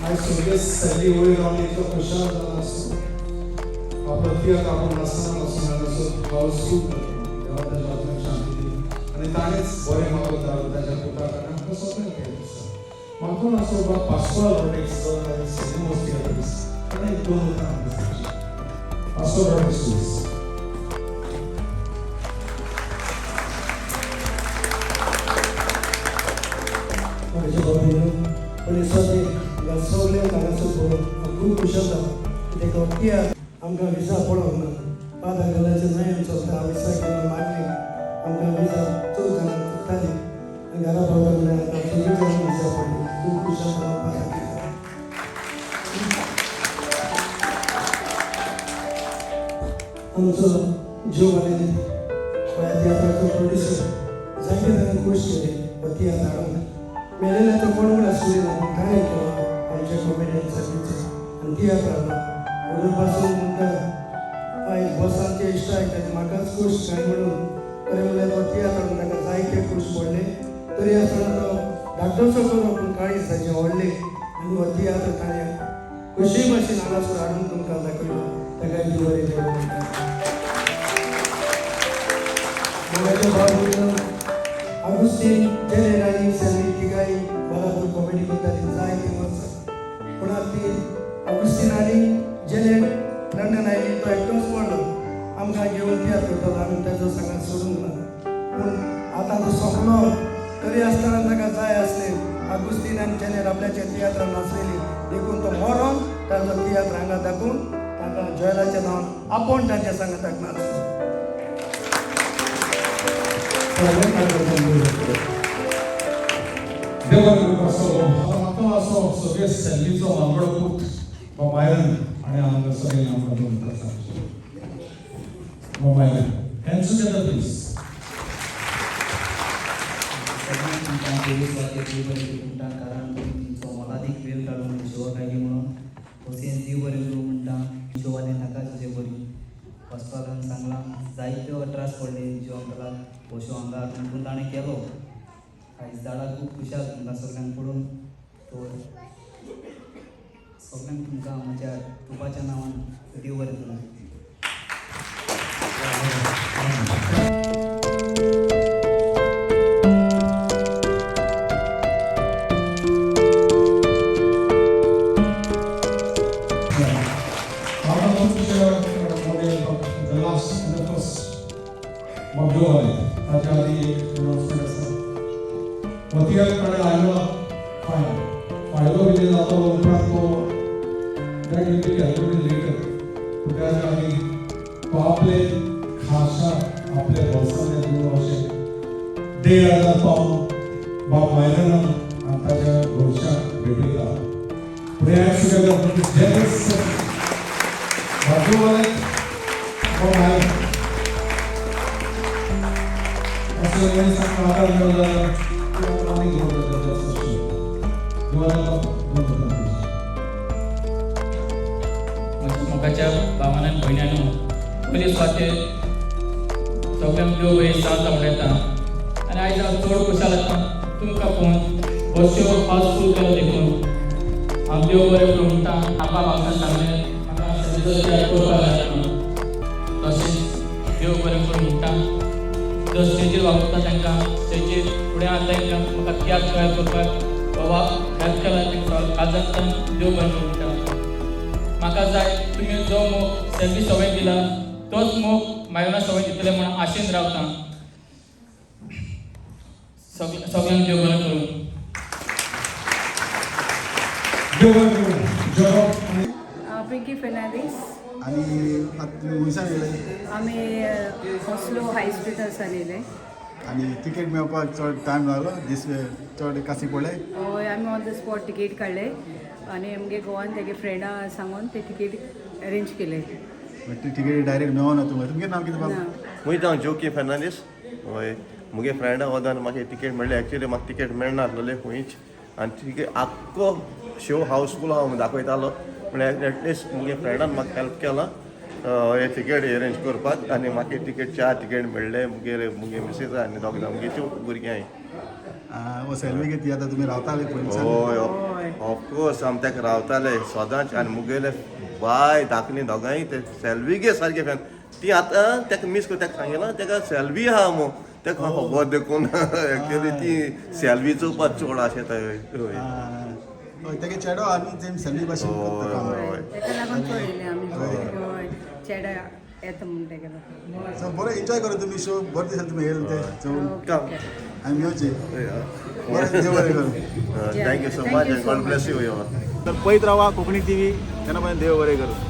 आज सगळे सगळी ओळी रावली इतको खुशाल जाला असतो आपण तियात्र आपण नाचताना वचून हांगासर हाऊसफुल देवा ताच्या आत्म्याक शांती दी आनी ताणेंच बरें मागता ताच्या पुताक आनी आमकां सगळ्यांक केलें आसा म्हाका असो बा पास्टोरल रॉड्रिक्स जो सिनेमा थिएटर ताणें एक दोन उतरां सांगली पास्टोरल रॉड्रिक्स माझ्या बाबतीत पण सगळे सगळे हांगासर खूब खुशाल जाला कित्याक कित्याक आमकां विजा पडोंक ना 5 अंगलाचे नयन चलता विजा केन्ना मागली आमकां विजा चड जाणां चुकताली आनी घरा पावता म्हणल्यार आमकां सगळीं जाणां विजा पडली खूब खुशाल जाला आमचो जीव घालेले तियात्राचो प्रोड्युसर जायते तरेन खुश केले तियात्र हाडून मेलेले तो कोण कोण आसले ना ताणें केलो आमच्या कॉमेडियन सर्विसीस आनी तियात्र हाडलो म्हणून पासून म्हणटा आयज बसांचे इश्ट आयकतात म्हाकाच खूश काय म्हणून तरी म्हणल्यार तो तियात्र हाडून ताका जायते खूश पडले तरी आसतना तो धाकटोसो करून पूण काळीज ताचें व्हडलें आनी हो तियात्र ताणें खुशी भाशेन हांगासर हाडून तुमकां दाखयलो ताका देव बरें करूं म्हणटा माझ्या भावान अगुस्तीन जेनेर आनी सेल्वी तिगाय बराबर कॉमेडी करताली जायती वर्सां पूण ती अगुस्तीन आनी जेनेर लंडन आयली तो एकटोच पडलो आमकां घेवन तियात्र करतालो आमी ताजो सांगात सोडूंक ना पूण आतां तो सोंपलो तरी आसतना ताका जाय आसलें अगुस्तीन आनी जेनेर आपल्याच्या तियात्रान नाचलेली देखून तो मरोन ताजो तियात्र हांगा दाखोवन ताका जॉयलाच्या नांवान आपोवन तांच्या सांगाताक नाचलो देवान असो म्हाका असो सगळे सेल्लीचो वांगडो पूत मोबायलान आनी हांगा सगळे आमकां दोन प्रकारचे मोबायलान हँड्स टुगेदर प्लीज कारण तुमचो मोलादीक वेळ काडून शो काडली म्हणून खोशयेन देव बरें करूं म्हणटा शोवाले नाका तुजे बरी वचपाक सांगलां जायत्यो त्रास पडले ज्यो आमकां हो शो हांगा पूण ताणें केलो आयज झाडां खूब खुशाल तुमकां सगळ्यांक पडून तो सगळ्यांक तुमकां म्हज्या तुपाच्या नांवान देव बरें करूं ताच्या आधी एक अनाउन्समेंट आसा मतियाकडे आयलो फायलो बी जातो उपरांत तो दॅट विल बी कॅल्कुलेटेड लेटर त्याच्या आधी तो आपले खाशा आपले वर्साने दिलो अशें 1,500 पावंड बाब मायरनान आनी ताच्या घोरशाक भेटयता फुडें हँड्स टुगेदर जेनरस बाजूवाले बाब मायरन असं सांगून आधार मिळाला आणि घेऊन मोगाच्या भावान आनी भयण्यानो पयली स्वाते सगळ्यांक देव बरें सांगता म्हणून येता आनी आयज हांव चड खुशाल आसा तुमकां पळोवन बसच्यो हावसफूल केलो देखून हांव देव बरें करूं म्हणटा म्हाका सांगलें म्हाका सगळें तयार करपाक जाय म्हणून तशेंच देव बरें करूं म्हणटा जो स्टेजीर वावरता तांकां स्टेजीर फुडें आतां तांकां म्हाका तियात्र तयार करपाक बाबा हेल्प केला तांकां काजांतल्यान देव बरें करूं म्हणटा म्हाका जाय तुमी जो मोग सेल्वी सवय दिला तोच मोग मायना सवय दितले म्हणून आशेन रावता सगळ्यांक देव बरें करूं पिंकी फेर्नांडीस आणि तुम्ही हुंयसान येयले आमी ओस्लो हाय स्ट्रीटासान येयले आणि तिकेट मेळपाक चड टायम लागलो दीस चड कासी पडले हय आमी ऑन द स्पॉट तिकेट काडले आनी आमगे गोवान तेगे फ्रेंडा सांगून ते तिकेट अरेंज केले ती तिकेट डायरेक्ट मेळना तुमगे नांव कितें बाबा मुई जावं जोकी फेर्नांडीस हय मुगे फ्रेंडा वदान म्हाका तिकेट मेळ्ळी एक्चुली म्हाका तिकेट मेळना आसलेले खंयच आनी तिकेट आख्खो शो हावसफूल हांव दाखयतालो म्हळ्यार एटलिस्ट मुगे फ्रेंडान म्हाका हेल्प केला हे तिकेट अरेंज करपाक आनी म्हाका तिकेट 4 तिकेट मेळ्ळे मुगे मिसेस आनी दोगां मुगे भुरग्यां सेल्वी घेती आतां तुमी रावताले हय ऑफकोर्स आम ताका रावताले सदांच आनी मुगेले बाय धाकली दोगांय ते सेल्वीगे सारके फॅन ती आतां ताका मिस करता ताका सांगलें ताका सेल्वी आहा मो ताका खबर देखून एक्चुअली ती सेल्वी चोवपाक चोड आशेता हय तेगे चेडो आनी तेम सल्ली भाशेन करता काम. हय ताका लागून पळयलें आमी हय चेडो येता म्हूण ताका लागून सो बरो एन्जॉय करा तुमी शो बरो दिसता तुमी येयले ते चोवून आनी मेवची बरें देव बरें करूं. Thank you so much God bless you तर पळयत रावा कोंकणी टी व्ही तेन्ना देव बरें करूं.